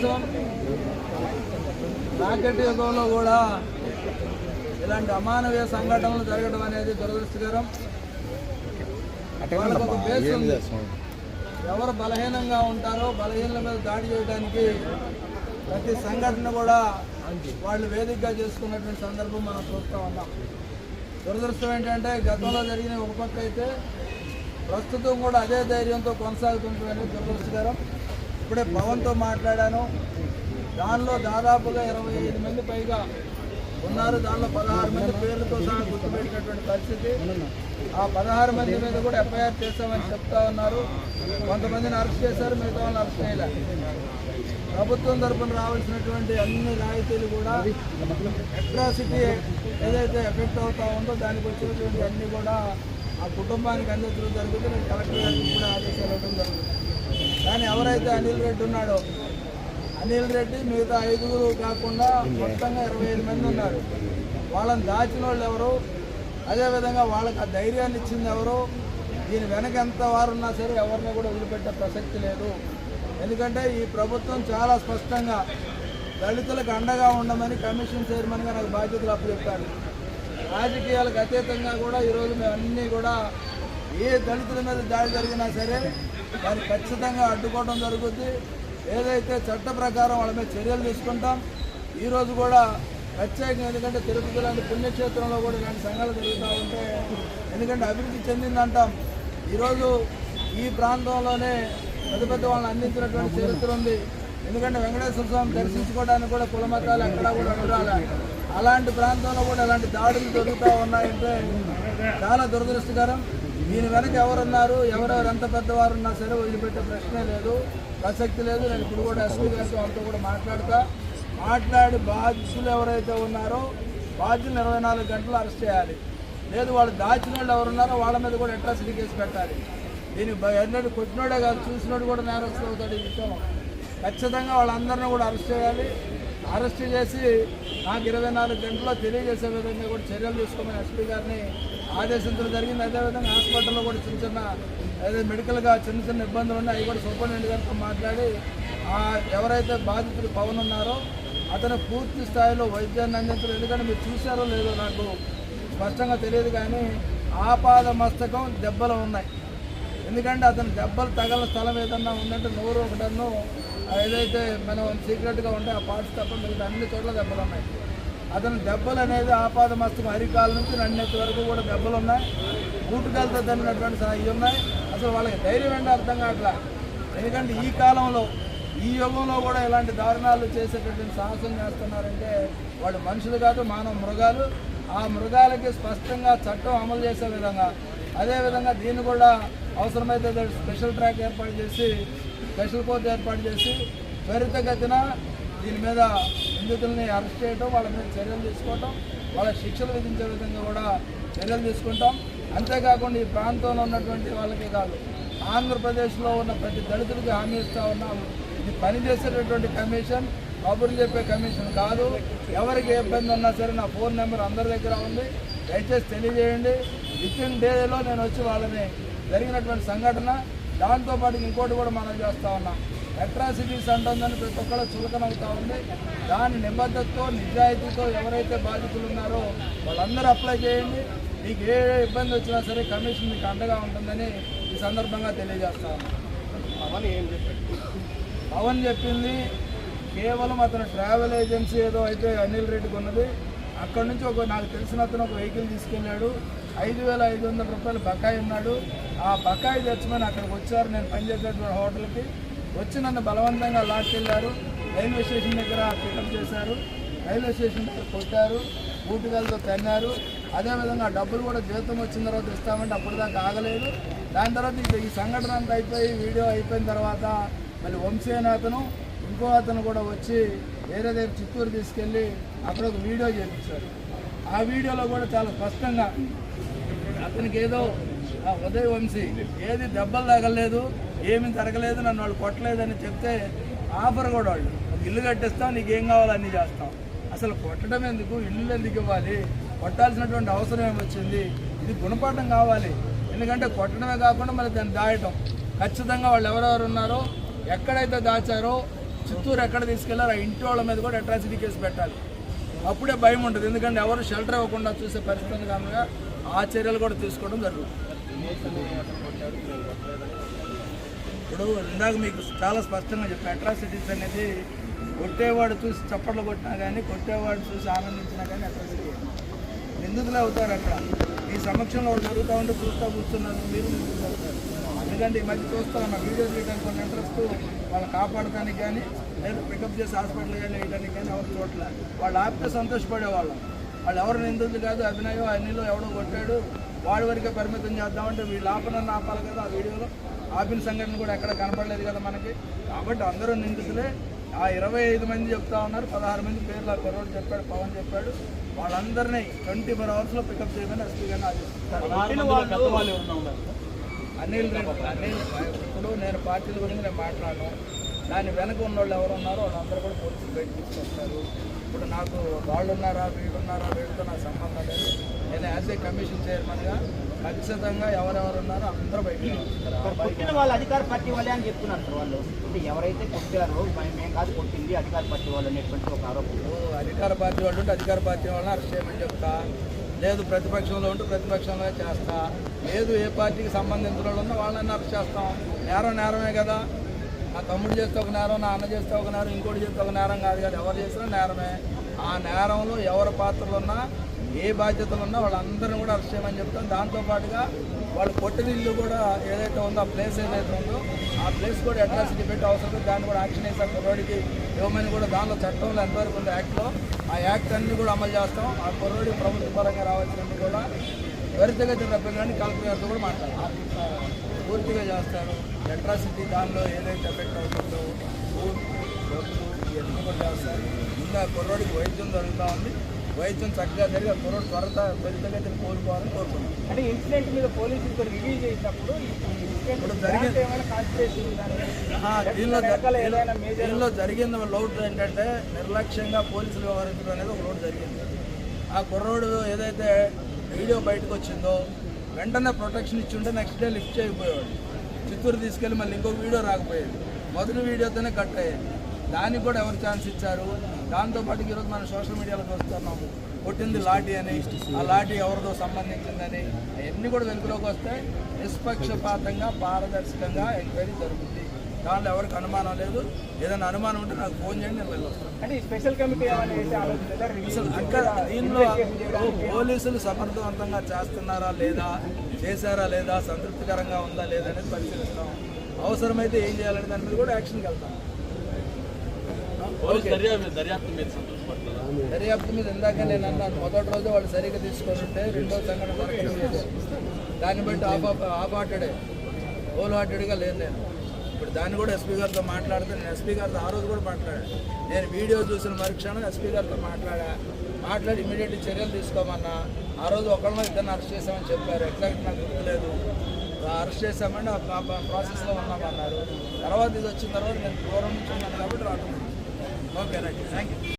దురదృష్టం. రాకెట్ యుగంలో కూడా ఇలాంటి అమానవీయ సంఘటనలు జరగడం అనేది దురదృష్టకరం. వాళ్ళకు ఒక బేస్ ఉంది. ఎవరు బలహీనంగా ఉంటారో బలహీనల మీద దాడి చేయడానికి ప్రతి సంఘటన కూడా వాళ్ళు వేదికగా చేసుకున్నటువంటి సందర్భం మనం చూస్తూ ఉన్నాం. దురదృష్టం ఏంటంటే గతంలో జరిగిన ఒక పక్క అయితే ప్రస్తుతం కూడా అదే ధైర్యంతో కొనసాగుతుంటుంది దురదృష్టకరం. ఇప్పుడే పవన్తో మాట్లాడాను. దానిలో దాదాపుగా 25 మంది పైగా ఉన్నారు. దానిలో 16 మంది పేర్లతో సహా గుర్తుపెట్టినటువంటి పరిస్థితి. ఆ 16 మంది మీద కూడా ఎఫ్ఐఆర్ చేస్తామని చెప్తా ఉన్నారు. కొంతమందిని అరెస్ట్ చేశారు, మిగతా వాళ్ళని అరెస్ట్ చేయలేదు. ప్రభుత్వం తరఫున రావాల్సినటువంటి అన్ని రాయితీలు కూడా అట్రాసిటీ ఏదైతే ఎఫెక్ట్ అవుతా ఉందో దానికి వచ్చేటువంటి అన్నీ కూడా ఆ కుటుంబానికి అందించడం జరుగుతుంది. నేను కలెక్టర్ గారికి కూడా ఆదేశాలు ఇవ్వడం జరుగుతుంది. కానీ ఎవరైతే అనిల్ రెడ్డి ఉన్నాడో అనిల్ రెడ్డి మిగతా 5గురు కాకుండా మొత్తంగా 25 మంది ఉన్నారు. వాళ్ళని దాచిన వాళ్ళు ఎవరు, అదేవిధంగా వాళ్ళకి ఆ ధైర్యాన్ని ఇచ్చింది ఎవరు, దీని వెనక ఎంత వారు ఉన్నా సరే ఎవరిని కూడా వదిలిపెట్టే ప్రసక్తి లేదు. ఎందుకంటే ఈ ప్రభుత్వం చాలా స్పష్టంగా దళితులకు అండగా ఉండమని కమిషన్ చైర్మన్గా నాకు బాధ్యతలు అప్పచెప్పారు. రాజకీయాలకు అతీతంగా కూడా ఈరోజు మేము అన్నీ కూడా ఏ దళితుల మీద దాడి జరిగినా సరే దాన్ని ఖచ్చితంగా అడ్డుకోవడం జరుగుతుంది. ఏదైతే చట్ట ప్రకారం వాళ్ళ మీద చర్యలు తీసుకుంటాం. ఈరోజు కూడా ప్రత్యేకంగా ఎందుకంటే తిరుపతి లాంటి పుణ్యక్షేత్రంలో కూడా ఇలాంటి సంఘటనలు జరుగుతూ ఉంటే ఎందుకంటే అభివృద్ధి చెందిందంటాం. ఈరోజు ఈ ప్రాంతంలోనే పెద్ద పెద్ద వాళ్ళని అందించినటువంటి చరిత్ర ఉంది. ఎందుకంటే వెంకటేశ్వర స్వామి దర్శించుకోవడానికి కూడా కుల మతాలు ఎక్కడా కూడా ఉండాలి. అలాంటి ప్రాంతంలో కూడా ఇలాంటి దాడులు జరుగుతూ ఉన్నాయంటే చాలా దురదృష్టకరం. దీని వెనక ఎవరున్నారు, ఎవరెవరు ఎంత పెద్దవారు ఉన్నా సరే వదిలిపెట్టే ప్రశ్నే లేదు, ప్రసక్తి లేదు. నేను ఇప్పుడు కూడా ఎస్పీ గారితో వాళ్ళతో కూడా మాట్లాడి బాధ్యులు ఎవరైతే ఉన్నారో బాధ్యులు 24 గంటలు అరెస్ట్ చేయాలి. లేదు వాళ్ళు దాచిన వాళ్ళు ఎవరున్నారో వాళ్ళ మీద కూడా అట్రాసిటీ కేసు పెట్టాలి. దీన్ని ఎన్నడూ కొట్టినోడే కాదు, చూసినోడు కూడా నేరస్తులు అవుతాడు. ఈ విషయం ఖచ్చితంగా వాళ్ళందరినీ కూడా అరెస్ట్ చేయాలి. అరెస్ట్ చేసి నాకు 24 గంటల్లో తెలియజేసే విధంగా కూడా చర్యలు తీసుకోమని ఎస్పీ గారిని ఆదేశించడం జరిగింది. అదేవిధంగా హాస్పిటల్లో కూడా చిన్న అదే మెడికల్గా చిన్న ఇబ్బందులు ఉన్నాయి. అవి కూడా సూపరింటెండెంట్ గారితో మాట్లాడి ఎవరైతే బాధితులు పవన్ ఉన్నారో అతను పూర్తి స్థాయిలో వైద్యాన్ని అందించడం. ఎందుకంటే మీరు చూశారో లేదో నాకు స్పష్టంగా తెలియదు, కానీ ఆపాద మస్తకం దెబ్బలు ఉన్నాయి. ఎందుకంటే అతను దెబ్బలు తగల స్థలం ఏదన్నా ఉందంటే నోరు ఒకటన్ను ఏదైతే మనం సీక్రెట్గా ఉంటే ఆ పార్ట్స్ తప్ప మిగతా అన్ని చోట్ల దెబ్బలు ఉన్నాయి. అతను దెబ్బలు అనేది ఆపాద మస్తకం అరికాల నుంచి నన్నెత్తి వరకు కూడా దెబ్బలు ఉన్నాయి. బూటుకాలతో తమ్మినటువంటి ఇవి ఉన్నాయి. అసలు వాళ్ళకి ధైర్యం ఏంటో అర్థం కావట్లా. ఎందుకంటే ఈ కాలంలో ఈ యుగంలో కూడా ఇలాంటి దారుణాలు చేసేటటువంటి సాహసం చేస్తున్నారంటే వాళ్ళు మనుషులు కాదు, మానవ మృగాలు. ఆ మృగాలకి స్పష్టంగా చట్టం అమలు చేసే విధంగా అదేవిధంగా దీన్ని కూడా అవసరమైతే స్పెషల్ ట్రాక్ ఏర్పాటు చేసి స్పెషల్ కోర్టు ఏర్పాటు చేసి త్వరితగతిన దీని మీద నిందితుల్ని అరెస్ట్ చేయడం, వాళ్ళ మీద చర్యలు తీసుకోవటం, వాళ్ళ శిక్షలు విధించే విధంగా కూడా చర్యలు తీసుకుంటాం. అంతేకాకుండా ఈ ప్రాంతంలో ఉన్నటువంటి వాళ్ళకే కాదు, ఆంధ్రప్రదేశ్లో ఉన్న ప్రతి దళితుడికి హామీ ఇస్తూ ఉన్నాం. ఇది పనిచేసేటటువంటి కమిషన్, కబుర్లు చెప్పే కమిషన్ కాదు. ఎవరికి ఏ ఇబ్బంది ఉన్నా సరే నా ఫోన్ నెంబర్ అందరి దగ్గర ఉంది, దయచేసి తెలియజేయండి. వితిన్ డేలో నేను వచ్చి వాళ్ళని జరిగినటువంటి సంఘటన దాంతోపాటు ఇంకోటి కూడా మనం చేస్తూ ఉన్నాం. అట్రాసిటీస్ అంటుందని ప్రతి ఒక్కరు చులకనవుతూ ఉంది. దాని నిబద్ధతతో నిజాయితీతో ఎవరైతే బాధితులు ఉన్నారో వాళ్ళందరూ అప్లై చేయండి. మీకు ఏ ఇబ్బంది వచ్చినా సరే కమిషన్ మీకు అండగా ఉంటుందని ఈ సందర్భంగా తెలియజేస్తా ఉన్నాం. పవన్ చెప్పింది కేవలం అతను ట్రావెల్ ఏజెన్సీ ఏదో అయితే అనిల్ రెడ్డికి ఉన్నది. అక్కడ నుంచి నాకు తెలిసిన అతను ఒక వెహికల్ తీసుకెళ్ళాడు. 5,500 రూపాయలు బకాయి ఉన్నాడు. ఆ బకాయి తెచ్చమని అక్కడికి వచ్చారు. నేను పనిచేసేటువంటి హోటల్కి వచ్చి నన్ను బలవంతంగా లాక్కెళ్ళారు. రైల్వే స్టేషన్ దగ్గర పికప్ చేశారు. రైల్వే స్టేషన్ దగ్గర కొట్టారు, బూటుగాలతో తన్నారు. అదేవిధంగా డబ్బులు కూడా జీతం వచ్చిన తర్వాత ఇస్తామంటే అప్పటిదాకా ఆగలేదు. దాని తర్వాత ఈ సంఘటన అంతా అయిపోయి వీడియో అయిపోయిన తర్వాత మళ్ళీ వంశీ అనే అతను ఇంకో అతను కూడా వచ్చి వేరే దగ్గర చిత్తూరు తీసుకెళ్ళి అక్కడ ఒక వీడియో చేయించారు. ఆ వీడియోలో కూడా చాలా స్పష్టంగా అతనికి ఏదో ఉదయ్ వంశీ ఏది దెబ్బలు తగలేదు, ఏమీ జరగలేదు, నన్ను వాళ్ళు కొట్టలేదని చెప్తే ఆఫర్ కూడా వాళ్ళు ఇల్లు కట్టిస్తాం, నీకేం కావాలో అన్నీ చేస్తాం. అసలు కొట్టడం ఎందుకు, ఇల్లు ఎందుకు ఇవ్వాలి, కొట్టాల్సినటువంటి అవసరం ఏమొచ్చింది? ఇది గుణపాఠం కావాలి. ఎందుకంటే కొట్టడమే కాకుండా మళ్ళీ దాన్ని దాయటం. ఖచ్చితంగా వాళ్ళు ఎవరెవరు ఉన్నారో ఎక్కడైతే దాచారో చిత్తూరు ఎక్కడ తీసుకెళ్లారు ఆ ఇంటి వాళ్ళ మీద కూడా అట్రాసిటీ కేసు పెట్టాలి. అప్పుడే భయం ఉంటుంది. ఎందుకంటే ఎవరు షెల్టర్ ఇవ్వకుండా చూసే పరిస్థితి కనుక ఆ చర్యలు కూడా తీసుకోవడం జరుగుతుంది. ఇప్పుడు ఇందాక మీకు చాలా స్పష్టంగా చెప్పాను, అట్రాసిటీస్ అనేది కొట్టేవాడు చూసి చప్పట్లు కొట్టినా కానీ, కొట్టేవాడు చూసి ఆనందించినా కానీ అట్రాసిటీ నిందితులే అవుతారు. అక్కడ ఈ సమక్షంలో వాళ్ళు జరుగుతూ ఉంటే చూస్తూ కూర్చున్నారు, మీరు నిందితులు అవుతారు. ఎందుకంటే ఈ మధ్య చూస్తాం వీడియో తీయడానికి కొన్ని ఇంట్రెస్ట్ వాళ్ళని కాపాడటానికి కానీ, లేదా పికప్ చేసి హాస్పిటల్ కానీ వేయడానికి కానీ ఎవరు చోట్ల వాళ్ళు ఆపితే సంతోషపడేవాళ్ళం. వాళ్ళు ఎవరు నిందితులు కాదు, అభినయం అన్నిలో ఎవడో కొట్టాడు వాడి వరకే పరిమితం చేద్దామంటే వీళ్ళు ఆపనన్న ఆపాలి కదా. ఆ వీడియోలో ఆపిన సంఘటన కూడా ఎక్కడ కనపడలేదు కదా మనకి. కాబట్టి అందరూ నిందితులే. ఆ 25 మంది చెప్తా ఉన్నారు, 16 మంది పేర్లు కుర్రోడు చెప్పాడు, పవన్ చెప్పాడు. వాళ్ళందరినీ 24 అవర్స్లో పికప్ చేయమని ఎస్పీ గారిని ఆదేశిస్తారు. అనిల్ ఇప్పుడు నేను పార్టీల గురించి నేను మాట్లాడను. దాని వెనక ఉన్న వాళ్ళు ఎవరు ఉన్నారో వాళ్ళందరూ కూడా పోలీసులు బయట తీసుకొస్తారు. ఇప్పుడు నాకు వాళ్ళు ఉన్నారా వీళ్ళున్నారా వీళ్ళతో నాకు సంబంధం లేదు. నేను యాజ్ ఏ కమిషన్ చైర్మన్గా ఖచ్చితంగా ఎవరెవరు ఉన్నారో అందరూ బయట కొట్టిన వాళ్ళు అధికార పార్టీ వాళ్ళే అని చెప్తున్నారు సార్. వాళ్ళు అంటే ఎవరైతే కొట్టారో మేము కాదు కొట్టింది అధికార పార్టీ వాళ్ళు అనేటువంటి ఒక ఆరోపణ. అధికార పార్టీ వాళ్ళు ఉంటే అధికార పార్టీ వాళ్ళని అరెస్ట్ చేయమని చెప్తా, లేదు ప్రతిపక్షంలో ఉంటే ప్రతిపక్షంలో చేస్తా, లేదు ఏ పార్టీకి సంబంధించిన వాళ్ళు ఉన్నా వాళ్ళని అరెస్ట్ చేస్తాం. నేరం నేరమే కదా. నా తమ్ముడు చేస్తే ఒక నేరం, నా అన్న చేస్తే ఒక నేరం, ఇంకోటి చేస్తే ఒక నేరం కాదు కదా. ఎవరు చేసినా నేరమే. ఆ నేరంలో ఎవరి పాత్రలు ఉన్నా ఏ బాధ్యతలు ఉన్నా వాళ్ళందరినీ కూడా అరెస్ట్ చేయమని చెప్తాం. దాంతోపాటుగా వాళ్ళు కొట్టిన ఇల్లు కూడా ఏదైతే ఉందో ఆ ప్లేస్ ఏదైతే ఉందో ఆ ప్లేస్ కూడా అట్రాసిటీ పెట్టి అవసరం దాన్ని కూడా యాక్షన్ వేసాం. కుర్రోడికి ఇవ్వమని కూడా దానిలో చట్టంలో ఎంతవరకు ఉంది యాక్ట్లో ఆ యాక్ట్ అన్ని కూడా అమలు చేస్తాం. ఆ కుర్రోడికి ప్రభుత్వ పరంగా రావాల్సినవి కూడా త్వరితగతిన రప్పించడానికి కలెక్టర్ గారితో కూడా మాట్లాడతారు. పూర్తిగా చేస్తారు. అట్రాసిటీ దానిలో ఏదైతే ఎఫెక్ట్ అవుతుందో ఇవన్నీ కూడా చేస్తారు. ఇంకా కుర్రోడికి వైద్యం జరుగుతూ ఉంది. వైద్యం చక్కగా జరిగి కుర్రోడు త్వరితగతిని కోల్పోవాలని కోరుకుంటున్నాం. అంటే ఇన్సిడెంట్ మీద పోలీసులతో రివ్యూ చేసినప్పుడు దీనిలో జరిగింది లోటు ఏంటంటే నిర్లక్ష్యంగా పోలీసులు వ్యవహరించడం అనేది ఒక లోటు జరిగింది. ఆ కుర్రోడు ఏదైతే వీడియో బయటకు వచ్చిందో వెంటనే ప్రొటెక్షన్ ఇచ్చి ఉంటే నెక్స్ట్ డే లిఫ్ట్ చేయకపోయేవాడు. చిత్తూరు తీసుకెళ్ళి మళ్ళీ ఇంకొక వీడియో రాకపోయేది. మొదటి వీడియోతోనే కట్ అయ్యేది. దానికి కూడా ఎవరు ఛాన్స్ ఇచ్చారు. దాంతోపాటు ఈరోజు మనం సోషల్ మీడియాలో చూస్తున్నాము కొట్టింది లాఠీ అని, ఆ లాఠీ ఎవరితో సంబంధించిందని అవన్నీ కూడా వెలుగులోకి వస్తే నిష్పక్షపాతంగా పారదర్శకంగా ఎంక్వైరీ జరుగుతుంది. దాంట్లో ఎవరికి అనుమానం లేదు. ఏదైనా అనుమానం ఉంటే నాకు ఫోన్ చేయండి, నేను వెళ్ళొస్తాను. అంటే స్పెషల్ కమిటీ ఇంకా దీనిలో పోలీసులు సమర్థవంతంగా చేస్తున్నారా లేదా, చేశారా లేదా, సంతృప్తికరంగా ఉందా లేదా అనేది పరిశీలిస్తాం. అవసరమైతే ఏం చేయాలనే దాని మీద కూడా యాక్షన్కి వెళ్తాం. దర్యాప్తు మీద ఇందాక నేను అన్నాను, మొదటి రోజు వాళ్ళు సరిగ్గా తీసుకొని ఉంటే రెండో సంఘటన దొరకలేదు. దాన్ని బట్టి ఆఫ్ హార్టెడే హోల్ హార్టెడ్గా లేదు నేను. ఇప్పుడు దాన్ని కూడా ఎస్పీ గారితో మాట్లాడితే నేను ఎస్పీ గారితో ఆ రోజు కూడా మాట్లాడాను. నేను వీడియో చూసిన మరుక్షణం ఎస్పీ గారితో మాట్లాడి ఇమీడియట్లీ చర్యలు తీసుకోమన్నా. ఆ రోజు ఒకళ్ళని ఇద్దరిని అరెస్ట్ చేసామని చెప్పారు. ఎగ్జాక్ట్ నాకు గుర్తులేదు. అరెస్ట్ చేసామని ఆ ప్రాసెస్లో ఉన్నామన్నారు. తర్వాత ఇది వచ్చిన తర్వాత నేను దూరం నుంచి ఉన్నాను కాబట్టి రావడం. Okay right, thank you.